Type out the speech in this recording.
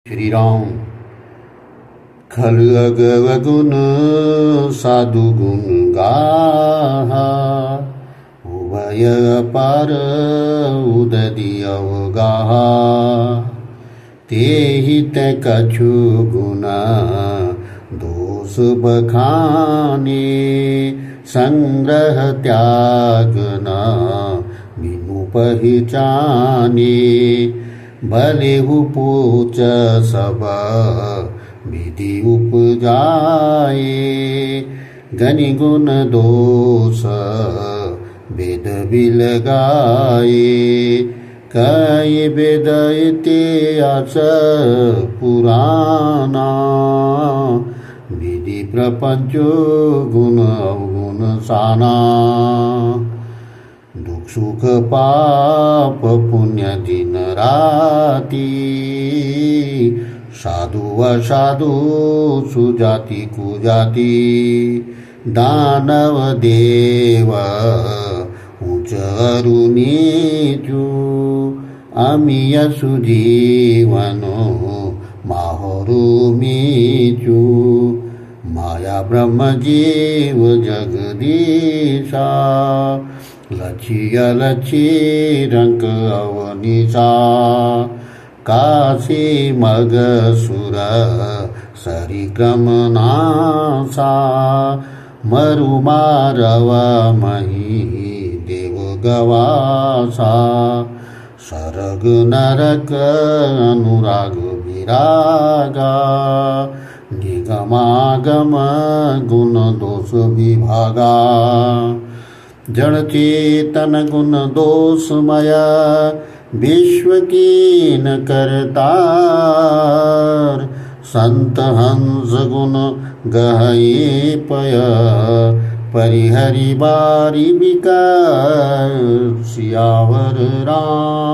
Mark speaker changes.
Speaker 1: श्री राम। खल अगवगुण साधु गुण गाहा, उभय अपार उदधि अवगाहा। तेहि ते कछु गुण दोष बखाने, संग्रह त्याग न बिनु पहिचाने। भले पूछ सब विधि उपजाए, गनि गुण दोष वेद बिलगाए। कई वेद इतिहास पुराना, विधि प्रपंच गुण अवगुण साना। दुख सुख पाप पुण्य दिन राति, साधु असाधु सुजाति कुजाति। दानव देव उच्च अरु नीचु, अमीय सुजीवनो माहरु मीचु। माया ब्रह्म जीव जगदीशा, लक्ष्य अलक्ष्य रंग अवनिशा। काशी मग सुर सरिक्रम नासा, मरु मारव मही देव गवासा। सरग नरक अनुराग विरागा, निगमागम गुण दोष विभागा। जड़ चेतन गुण दोषमय, विश्व कीन करतार। संत हंस गुण गहये पय, परिहरि बारी बिकार। सियावर राम।